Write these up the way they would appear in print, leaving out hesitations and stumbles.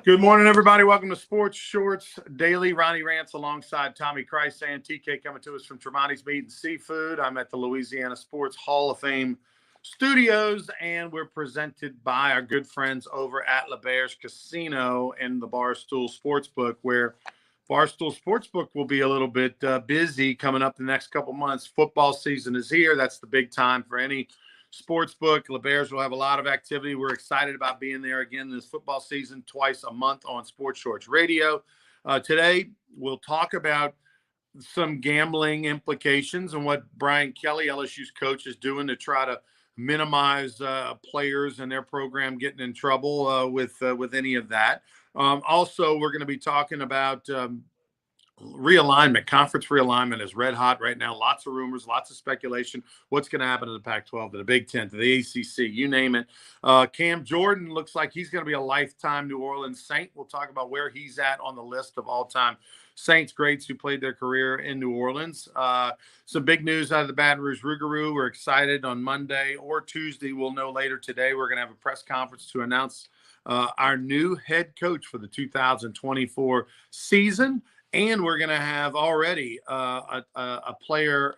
Good morning, everybody. Welcome to Sports Shorts Daily. Ronnie Rants alongside Tommy Christ and TK coming to us from Tremonti's Meat and Seafood. I'm at the Louisiana Sports Hall of Fame studios, and we're presented by our good friends over at L'Auberge Casino and the Barstool Sportsbook, where Barstool Sportsbook will be a little bit busy coming up the next couple months. Football season is here. That's the big time for any sportsbook. L'Auberge will have a lot of activity. We're excited about being there again this football season, twice a month on Sports Shorts Radio. Today, we'll talk about some gambling implications and what Brian Kelly, LSU's coach, is doing to try to minimize players and their program getting in trouble with any of that. Also, we're going to be talking about realignment. Conference realignment is red hot right now. Lots of rumors, lots of speculation. What's going to happen to the Pac-12, to the Big Ten, to the ACC, you name it. Cam Jordan looks like he's going to be a lifetime New Orleans Saint. We'll talk about where he's at on the list of all-time Saints greats who played their career in New Orleans. Some big news out of the Baton Rouge Rougarou. We're excited. On Monday or Tuesday, we'll know later today, we're going to have a press conference to announce our new head coach for the 2024 season. And we're going to have already a player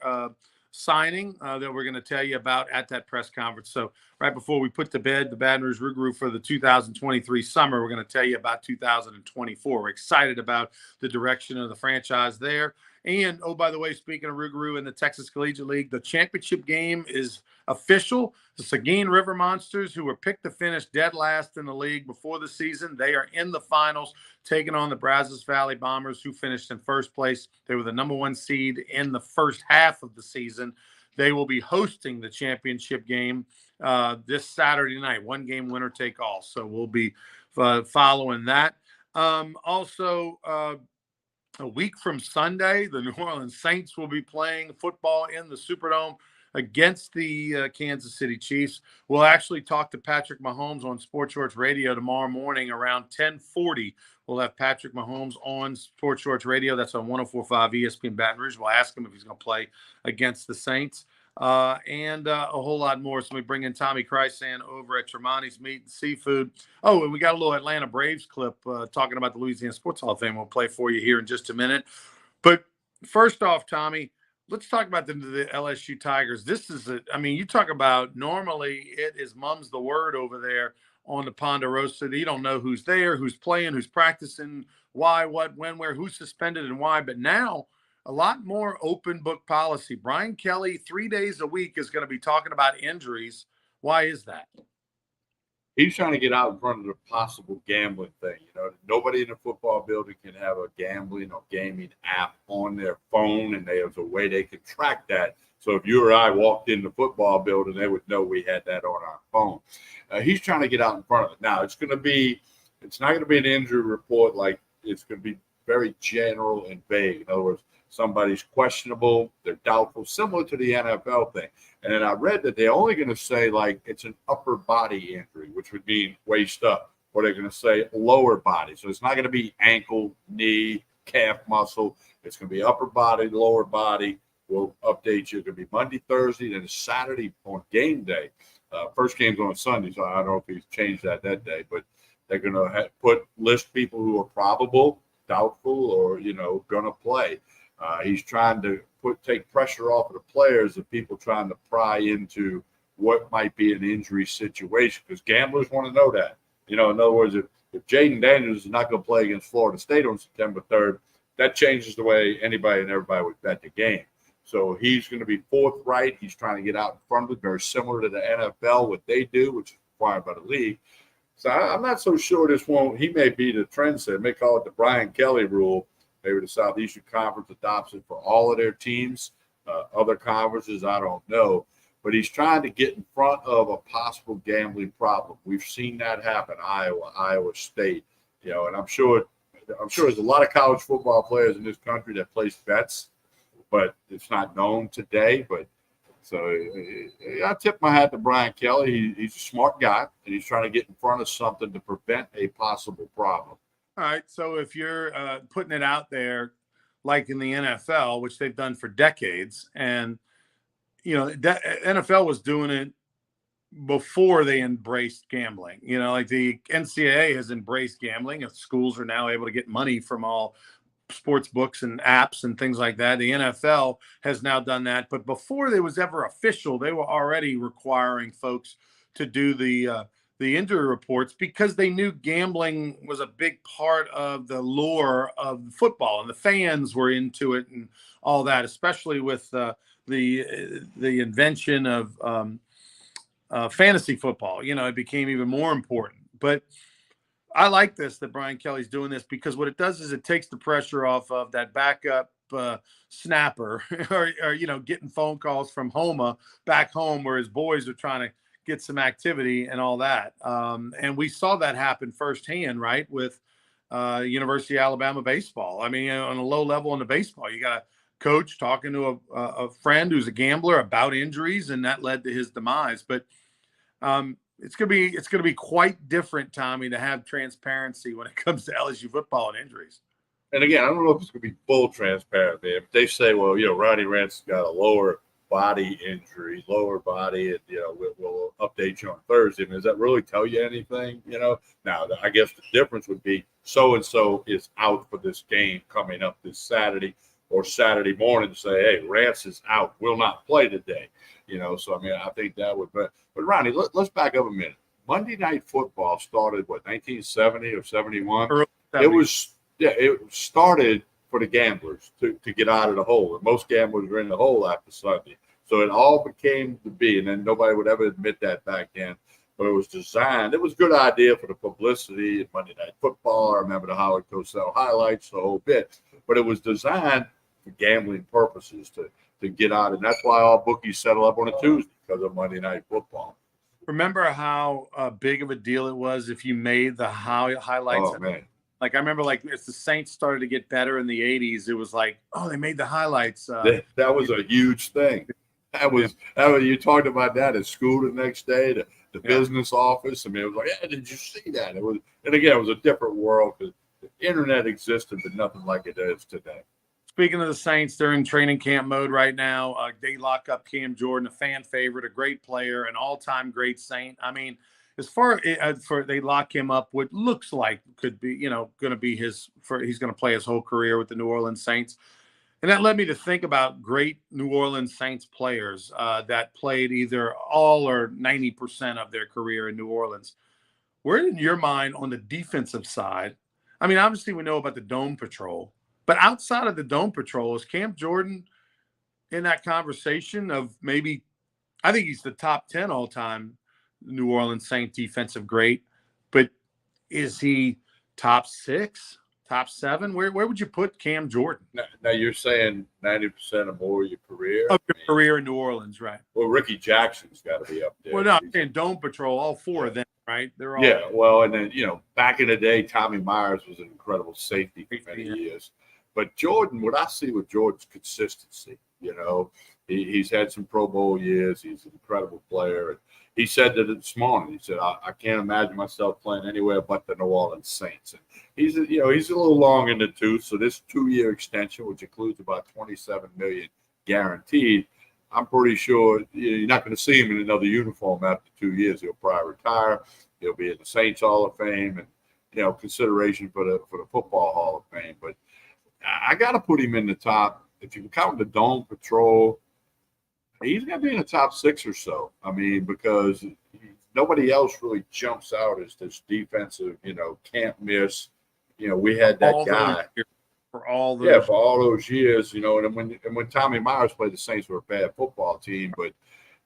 signing that we're going to tell you about at that press conference. So right before we put to bed the Baton Rouge Rougarou for the 2023 summer, we're going to tell you about 2024. We're excited about the direction of the franchise there. And, oh, by the way, speaking of Rougarou in the Texas Collegiate League, the championship game is official. The Seguin River Monsters, who were picked to finish dead last in the league before the season, they are in the finals, taking on the Brazos Valley Bombers, who finished in first place. They were the number one seed in the first half of the season. They will be hosting the championship game this Saturday night, one game winner take all. So we'll be following that. A week from Sunday, the New Orleans Saints will be playing football in the Superdome against the Kansas City Chiefs. We'll actually talk to Patrick Mahomes on Sports Shorts Radio tomorrow morning around 10:40. We'll have Patrick Mahomes on Sports Shorts Radio. That's on 104.5 ESPN Baton Rouge. We'll ask him if he's going to play against the Saints and a whole lot more. So we bring in Tommy Krysan over at Tremonti's Meat and Seafood. Oh, and we got a little Atlanta Braves clip talking about the Louisiana Sports Hall of Fame. We'll play for you here in just a minute. But first off, Tommy, let's talk about the LSU Tigers. This is you talk about normally it is mum's the word over there on the Ponderosa. You don't know who's there, who's playing, who's practicing, why, what, when, where, who's suspended and why. But now a lot more open book policy. Brian Kelly, 3 days a week, is going to be talking about injuries. Why is that? He's trying to get out in front of the possible gambling thing. Nobody in the football building can have a gambling or gaming app on their phone, and there's a way they can track that. So if you or I walked in the football building, they would know we had that on our phone. He's trying to get out in front of it. Now, it's not going to be an injury report. Like, it's going to be very general and vague. In other words, somebody's questionable, they're doubtful, similar to the NFL thing. And then I read that they're only going to say, like, it's an upper body injury, which would mean waist up, or they're going to say lower body. So it's not going to be ankle, knee, calf muscle. It's going to be upper body, lower body. We'll update you. It's going to be Monday, Thursday, then Saturday on game day. First game's on Sunday, so I don't know if he's changed that day, but they're going to list people who are probable, doubtful, or, going to play. He's trying to take pressure off of the players of people trying to pry into what might be an injury situation, because gamblers want to know that. In other words, if Jaden Daniels is not going to play against Florida State on September 3rd, that changes the way anybody and everybody would bet the game. So he's going to be forthright. He's trying to get out in front of it, very similar to the NFL, what they do, which is required by the league. So I'm not so sure he may be the trendsetter. May call it the Brian Kelly rule. Maybe the Southeastern Conference adopts it for all of their teams. Other conferences, I don't know. But he's trying to get in front of a possible gambling problem. We've seen that happen, Iowa State. And I'm sure there's a lot of college football players in this country that place bets, but it's not known today. But so I tip my hat to Brian Kelly. He's a smart guy, and he's trying to get in front of something to prevent a possible problem. All right, so if you're putting it out there like in the NFL, which they've done for decades, and NFL was doing it before they embraced gambling. Like the NCAA has embraced gambling, and schools are now able to get money from all sports books and apps and things like that. The NFL has now done that, but before they was ever official, they were already requiring folks to do the injury reports because they knew gambling was a big part of the lure of football, and the fans were into it and all that, especially with the invention of fantasy football. It became even more important. But I like this that Brian Kelly's doing this because what it does is it takes the pressure off of that backup snapper or getting phone calls from Homa back home where his boys are trying to get some activity and all that. And we saw that happen firsthand, right, with University of Alabama baseball. I mean, on a low level in the baseball, you got a coach talking to a friend who's a gambler about injuries, and that led to his demise. But it's gonna be quite different, Tommy, to have transparency when it comes to LSU football and injuries. And again, I don't know if it's gonna be full transparent, man. If they say, well, Ronnie Rance got a lower body injury, and we'll update you on Thursday. I mean, does that really tell you anything? Now I guess the difference would be so and so is out for this game coming up this Saturday or Saturday morning to say, hey, Rance is out, will not play today. So I mean, I think that would. But Ronnie, let's back up a minute. Monday Night Football started 1970 or 71. It started for the gamblers to get out of the hole. And most gamblers were in the hole after Sunday. So it all became to be, and then nobody would ever admit that back then. But it was designed. It was a good idea for the publicity of Monday Night Football. I remember the Howard Cosell highlights, the whole bit. But it was designed for gambling purposes to get out. And that's why all bookies settle up on a Tuesday because of Monday Night Football. Remember how big of a deal it was if you made the highlights? Oh, man. Like, I remember, as the Saints started to get better in the 80s, it was like, oh, they made the highlights. That was a huge thing. That was you talked about that at school the next day, the business office. I mean, it was like, yeah, did you see that? It was, and again, it was a different world because the internet existed, but nothing like it is today. Speaking of the Saints, they're in training camp mode right now. They lock up Cam Jordan, a fan favorite, a great player, an all-time great Saint. I mean, as far as they lock him up, what looks like could be, going to be he's going to play his whole career with the New Orleans Saints. And that led me to think about great New Orleans Saints players that played either all or 90% of their career in New Orleans. Where in your mind on the defensive side? I mean, obviously we know about the Dome Patrol. But outside of the Dome Patrol, is Cam Jordan in that conversation of maybe – I think he's the top 10 all-time New Orleans Saint defensive great. But is he top 6, top 7? Where would you put Cam Jordan? Now you're saying 90% or more of your career? Of your career in New Orleans, right. Well, Ricky Jackson's got to be up there. Well, no, I'm saying Dome Patrol, all 4 of them, right? They're all – yeah, well, and then, back in the day, Tommy Myers was an incredible safety for many years. But Jordan, what I see with Jordan's consistency, he's had some Pro Bowl years. He's an incredible player. And he said that this morning. He said, I can't imagine myself playing anywhere but the New Orleans Saints. And he's a little long in the tooth. So this 2-year extension, which includes about $27 million guaranteed, I'm pretty sure you're not going to see him in another uniform after 2 years. He'll probably retire. He'll be in the Saints Hall of Fame and, consideration for the Football Hall of Fame. But I got to put him in the top. If you count the Dome Patrol, he's going to be in the top 6 or so. I mean, because nobody else really jumps out as this defensive, can't miss. We had that guy for all those years, and when Tommy Myers played, the Saints were a bad football team. But,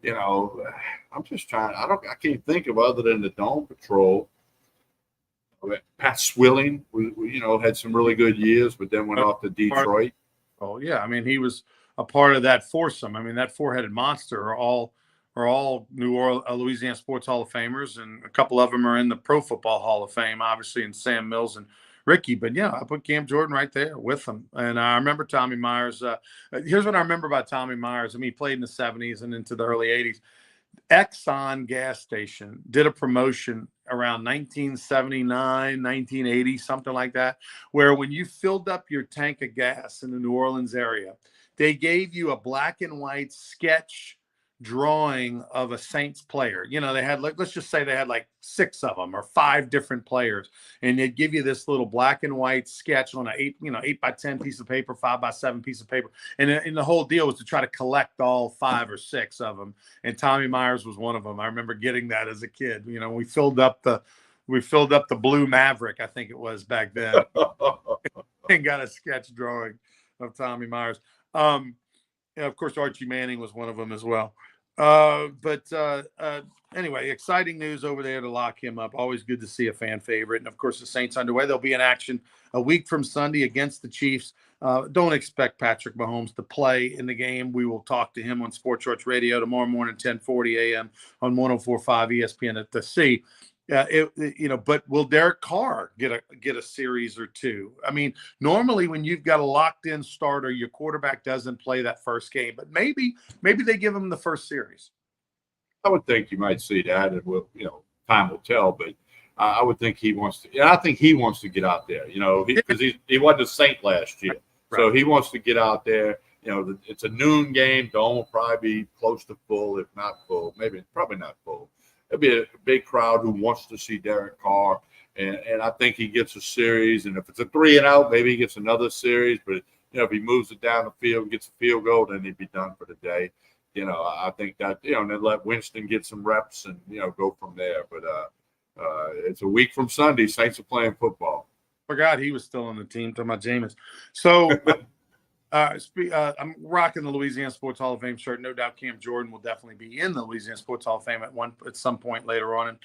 I'm just trying. I can't think of other than the Dome Patrol. Pat Swilling, had some really good years, but then went off to Detroit. Oh yeah, I mean he was a part of that foursome. I mean that 4-headed monster are all New Orleans, Louisiana Sports Hall of Famers, and a couple of them are in the Pro Football Hall of Fame, obviously, and Sam Mills and Ricky. But yeah, I put Cam Jordan right there with them. And I remember Tommy Myers. Here's what I remember about Tommy Myers. I mean, he played in the 70s and into the early 80s. Exxon gas station did a promotion around 1979, 1980, something like that, where when you filled up your tank of gas in the New Orleans area, they gave you a black and white sketch drawing of a Saints player. You know, they had, like, let's just say they had like 6 of them or 5 different players, and they'd give you this little black and white sketch on a 8 by 10 piece of paper, 5 by 7 piece of paper. And the whole deal was to try to collect all 5 or 6 of them. And Tommy Myers was one of them. I remember getting that as a kid. You know, we filled up the blue Maverick, I think it was back then, and got a sketch drawing of Tommy Myers. Yeah, of course, Archie Manning was one of them as well. Anyway, exciting news over there to lock him up. Always good to see a fan favorite. And, of course, the Saints underway. They'll be in action a week from Sunday against the Chiefs. Don't expect Patrick Mahomes to play in the game. We will talk to him on Sports Shorts Radio tomorrow morning, 10:40 a.m. on 104.5 ESPN at the C. But will Derek Carr get a series or 2? I mean, normally when you've got a locked-in starter, your quarterback doesn't play that first game. But maybe they give him the first series. I would think you might see that, and time will tell. But I would think he wants to. Yeah, I think he wants to get out there. Because he wasn't a Saint last year, right. So he wants to get out there. It's a noon game. Dome will probably be close to full, if not full. Probably not full. There'll be a big crowd who wants to see Derek Carr, and I think he gets a series. And if it's a 3-and-out, maybe he gets another series. But if he moves it down the field, gets a field goal, then he'd be done for the day. I think that and then let Winston get some reps and go from there. But it's a week from Sunday. Saints are playing football. Forgot he was still on the team. Talking about Jameis. So. I'm rocking the Louisiana Sports Hall of Fame shirt. No doubt Cam Jordan will definitely be in the Louisiana Sports Hall of Fame at some point later on.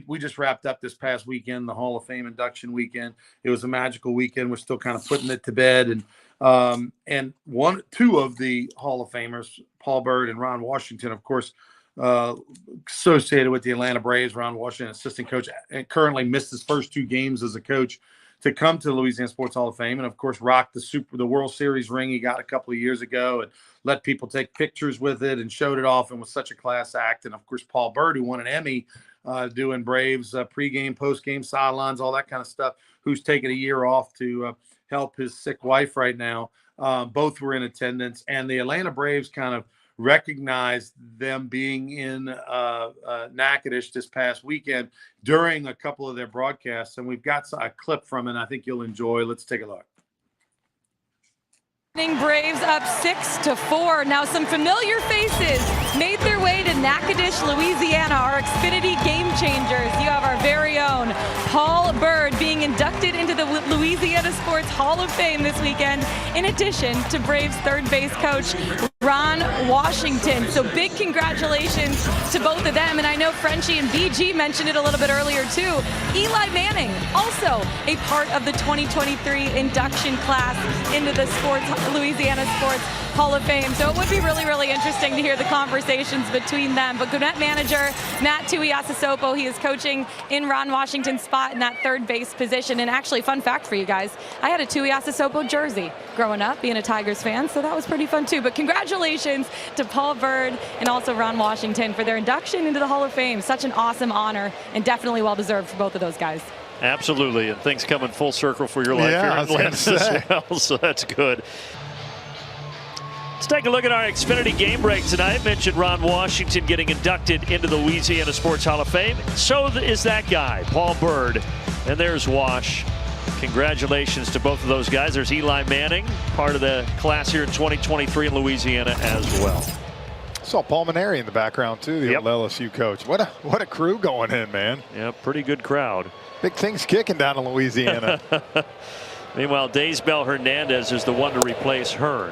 We just wrapped up this past weekend, the Hall of Fame induction weekend. It was a magical weekend. We're still kind of putting it to bed. And 2 of the Hall of Famers, Paul Byrd and Ron Washington, of course, associated with the Atlanta Braves. Ron Washington, assistant coach, and currently missed his first 2 games as a coach to come to the Louisiana Sports Hall of Fame, and of course rocked the World Series ring he got a couple of years ago, and let people take pictures with it and showed it off, and was such a class act. And of course Paul Byrd, who won an Emmy doing Braves pregame, postgame sidelines, all that kind of stuff, who's taken a year off to help his sick wife right now. Both were in attendance, and the Atlanta Braves kind of recognized them being in Natchitoches this past weekend during a couple of their broadcasts, and we've got a clip from it I think you'll enjoy. Let's take a look. Braves up 6-4. Now some familiar faces made their way to Natchitoches, Louisiana, our Xfinity game changers. You have our very own Paul Byrd being inducted into the Louisiana Sports Hall of Fame this weekend, in addition to Braves third base coach Ron Washington. So big congratulations to both of them. And I know Frenchie and BG mentioned it a little bit earlier too. Eli Manning, also a part of the 2023 induction class into the Louisiana Sports Hall of Fame. So it would be really, really interesting to hear the conversations between them. But Gwinnett manager Matt Tuiasosopo, he is coaching in Ron Washington's spot in that third base position. And actually, fun fact for you guys, I had a Tuiasosopo jersey growing up, being a Tigers fan, so that was pretty fun too. But congratulations to Paul Byrd and also Ron Washington for their induction into the Hall of Fame. Such an awesome honor, and definitely well-deserved for both of those guys. Absolutely, and things coming full circle for your life here in Atlanta as well, so that's good. Let's take a look at our Xfinity game break tonight. I mentioned Ron Washington getting inducted into the Louisiana Sports Hall of Fame. So is that guy, Paul Byrd. And there's Wash. Congratulations to both of those guys. There's Eli Manning, part of the class here in 2023 in Louisiana as well. Saw Paul Mainieri in the background too, the old LSU coach. What a crew going in, man. Yeah, pretty good crowd. Big things kicking down in Louisiana. Meanwhile, Daysbel Hernandez is the one to replace Hearn.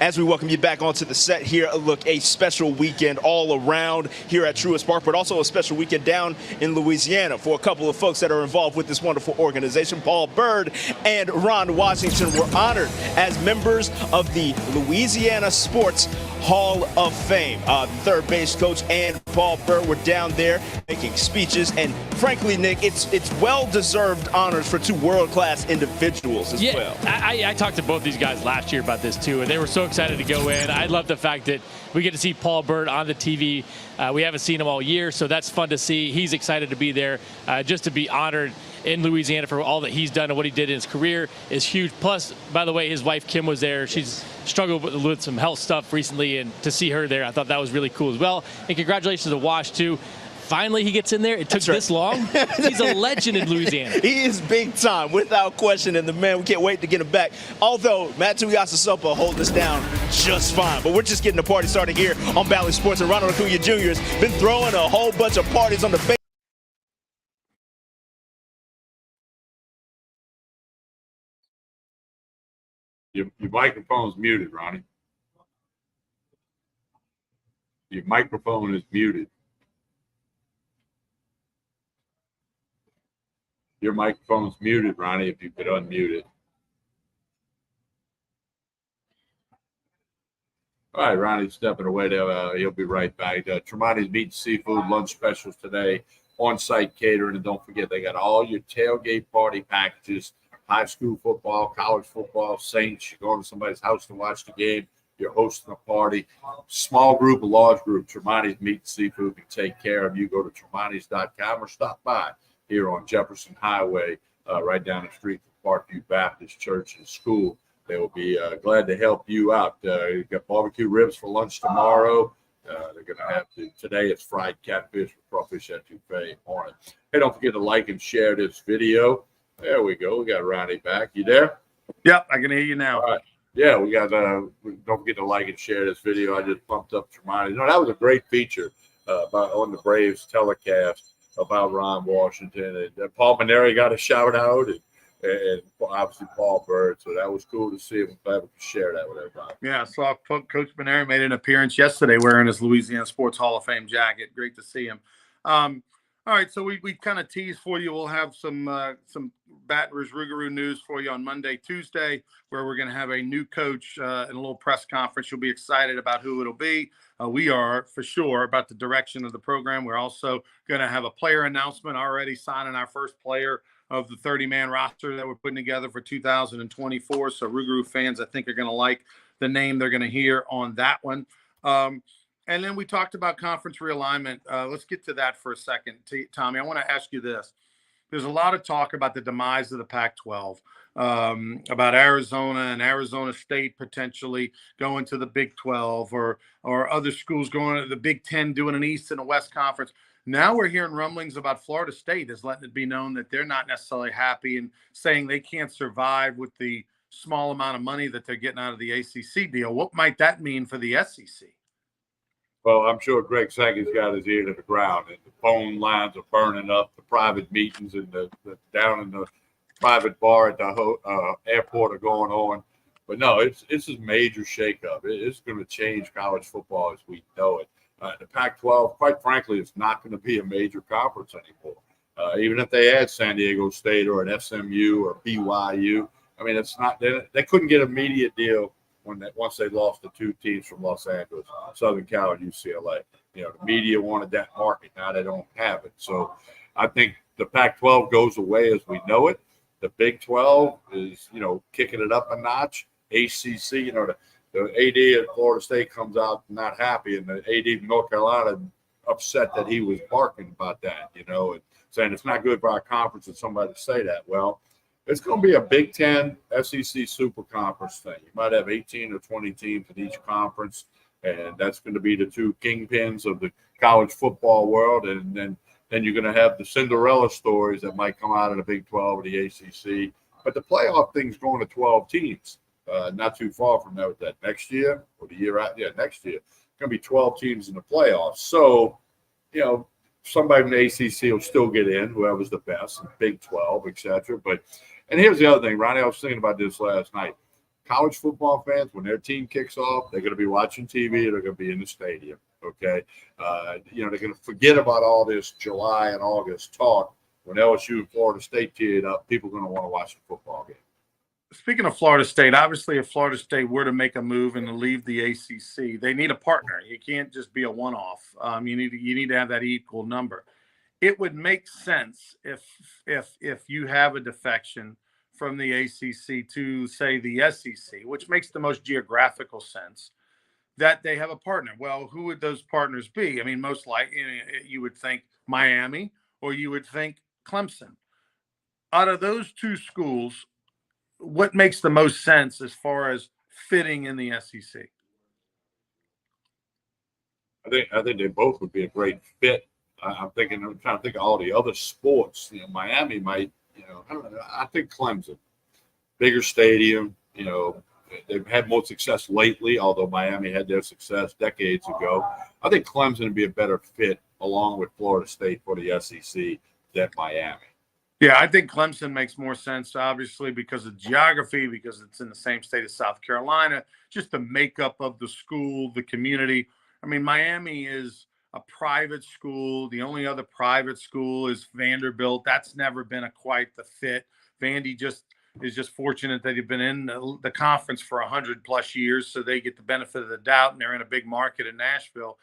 As we welcome you back onto the set here, look, a special weekend all around here at Truist Park, but also a special weekend down in Louisiana for a couple of folks that are involved with this wonderful organization. Paul Byrd and Ron Washington were honored as members of the Louisiana Sports Hall of Fame. Third base coach and Paul Byrd were down there making speeches, and frankly, Nick, it's well-deserved honors for 2 world-class individuals as well. I talked to both these guys last year about this too, and they were so excited to go in. I love the fact that we get to see Paul Byrd on the TV. We haven't seen him all year, so that's fun to see. He's excited to be there. Just to be honored in Louisiana for all that he's done and what he did in his career is huge. Plus, by the way, his wife Kim was there. She's struggled with some health stuff recently, and to see her there, I thought that was really cool as well. And congratulations to Wash, too. Finally, he gets in there. It took this long. He's a legend in Louisiana. He is big time, without question, and the man, we can't wait to get him back. Although Matt Tuiasosopo holds us down just fine. But we're just getting the party started here on Bally Sports, and Ronald Acuna Jr. has been throwing a whole bunch of parties on the face. Your microphone's muted, Ronnie. Your microphone is muted. Your microphone's muted, Ronnie, if you could unmute it. All right, Ronnie's stepping away there. He'll be right back. Tremonti's Meat and Seafood lunch specials today, on-site catering. And don't forget, they got all your tailgate party packages, high school football, college football, Saints. You're going to somebody's house to watch the game. You're hosting a party. Small group, a large group. Tremonti's Meat and Seafood can take care of you. Go to tremontis.com or stop by here on Jefferson Highway, right down the street from Parkview Baptist Church and School. They will be glad to help you out. You've got barbecue ribs for lunch tomorrow. They're going to have today it's fried catfish with crawfish etouffee on it. Hey, don't forget to like and share this video. There we go. We got Ronnie back. You there? Yep, I can hear you now. All right. Yeah, we got. Don't forget to like and share this video. I just pumped up Tremonti. You know, that was a great feature on the Braves telecast about Ron Washington, and Paul Mainieri got a shout out, and obviously Paul Byrd. So that was cool to see him. I'm glad we could share that with everybody. Yeah, I saw Coach Mainieri made an appearance yesterday wearing his Louisiana Sports Hall of Fame jacket. Great to see him. All right, so we kind of teased for you. We'll have some Baton Rouge Rougarou news for you on Monday, Tuesday, where we're going to have a new coach in a little press conference. You'll be excited about who it'll be. We are for sure about the direction of the program. We're also going to have a player announcement, already signing our first player of the 30-man roster that we're putting together for 2024. So Rougarou fans, I think, are going to like the name they're going to hear on that one. And then we talked about conference realignment. Let's get to that for a second. Tommy, I want to ask you this. There's a lot of talk about the demise of the Pac-12, about Arizona and Arizona State potentially going to the Big 12 or other schools going to the Big 10 doing an East and a West conference. Now we're hearing rumblings about Florida State is letting it be known that they're not necessarily happy and saying they can't survive with the small amount of money that they're getting out of the ACC deal. What might that mean for the SEC? Well, I'm sure Greg Sankey's got his ear to the ground, and the phone lines are burning up, the private meetings and the down in the private bar at the airport are going on. But no, it's a major shakeup. It's going to change college football as we know it. The Pac-12, quite frankly, is not going to be a major conference anymore. Even if they add San Diego State or an SMU or BYU, I mean, it's not. They couldn't get an immediate deal once they lost the two teams from Los Angeles, Southern Cal and UCLA. You know, the media wanted that market. Now they don't have it. So I think the Pac-12 goes away as we know it. The Big 12 is, kicking it up a notch. ACC, the AD at Florida State comes out not happy, and the AD from North Carolina upset that he was barking about that, and saying it's not good for our conference and somebody to say that. Well, it's going to be a Big 10 SEC Super Conference thing. You might have 18 or 20 teams in each conference, and that's going to be the two kingpins of the college football world. And then you're going to have the Cinderella stories that might come out of the Big 12 or the ACC. But the playoff thing's going to 12 teams, not too far from that next year or the year out. Yeah, next year. It's going to be 12 teams in the playoffs. So, somebody in the ACC will still get in, whoever's the best, Big 12, et cetera. And here's the other thing, Ronnie, I was thinking about this last night. College football fans, when their team kicks off, they're going to be watching TV. They're going to be in the stadium, okay? They're going to forget about all this July and August talk. When LSU and Florida State tee it up, people are going to want to watch the football game. Speaking of Florida State, obviously if Florida State were to make a move and to leave the ACC, they need a partner. You can't just be a one-off. You need to have that equal number. It would make sense if you have a defection from the ACC to, say, the SEC, which makes the most geographical sense. that they have a partner. Well, who would those partners be? I mean, most likely you would think Miami or you would think Clemson. Out of those two schools, what makes the most sense as far as fitting in the SEC? I think they both would be a great fit. I'm trying to think of all the other sports. You know, Miami might, you know, I don't know. I think Clemson, bigger stadium, you know, they've had more success lately, although Miami had their success decades ago. I think Clemson would be a better fit along with Florida State for the SEC than Miami. Yeah, I think Clemson makes more sense, obviously, because of geography, because it's in the same state as South Carolina, just the makeup of the school, the community. I mean, Miami is a private school. The only other private school is Vanderbilt. That's never been quite the fit. Vandy is just fortunate that they've been in the conference for 100+ years, so they get the benefit of the doubt, and they're in a big market in Nashville.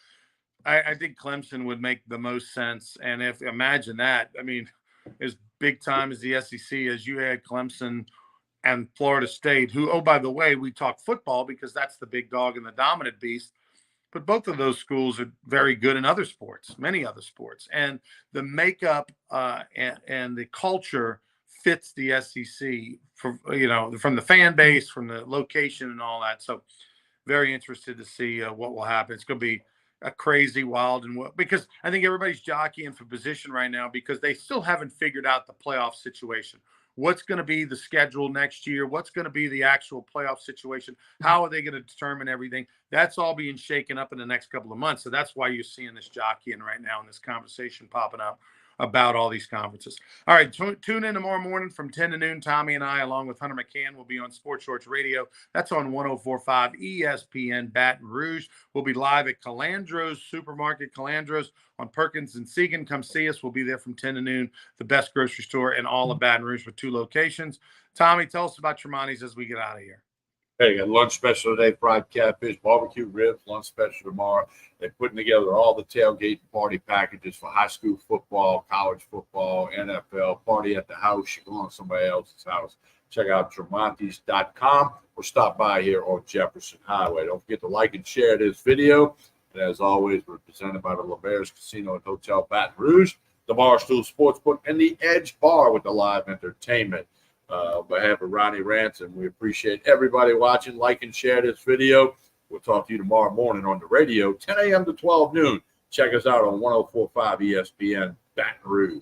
I think Clemson would make the most sense. And if imagine that, I mean, as big time as the SEC, as you had Clemson and Florida State, who, oh, by the way, we talk football because that's the big dog and the dominant beast. But both of those schools are very good in other sports, many other sports. And the makeup and the culture fits the SEC, for, you know, from the fan base, from the location and all that. So very interested to see what will happen. It's going to be a crazy, wild, because I think everybody's jockeying for position right now because they still haven't figured out the playoff situation. What's going to be the schedule next year? What's going to be the actual playoff situation? How are they going to determine everything? That's all being shaken up in the next couple of months. So that's why you're seeing this jockeying right now and this conversation popping up about all these conferences. All right, tune in tomorrow morning from 10 to noon. Tommy and I, along with Hunter McCann, will be on Sports Shorts Radio. That's on 104.5 ESPN Baton Rouge. We'll be live at Calandro's Supermarket, Calandro's on Perkins and Segan. Come see us. We'll be there from 10 to noon, the best grocery store in all of Baton Rouge with 2 locations. Tommy, tell us about Tremonti's as we get out of here. Hey, got lunch special today, fried catfish, barbecue ribs, lunch special tomorrow. They're putting together all the tailgate party packages for high school football, college football, NFL, party at the house. You go on somebody else's house. Check out Tremontis.com or stop by here on Jefferson Highway. Don't forget to like and share this video. And as always, we're presented by the LeBares Casino and Hotel Baton Rouge, the Barstool Sportsbook, and the Edge Bar with the live entertainment. On behalf of Ronnie Ransom, we appreciate everybody watching. Like and share this video. We'll talk to you tomorrow morning on the radio, 10 a.m. to 12 noon. Check us out on 104.5 ESPN Baton Rouge.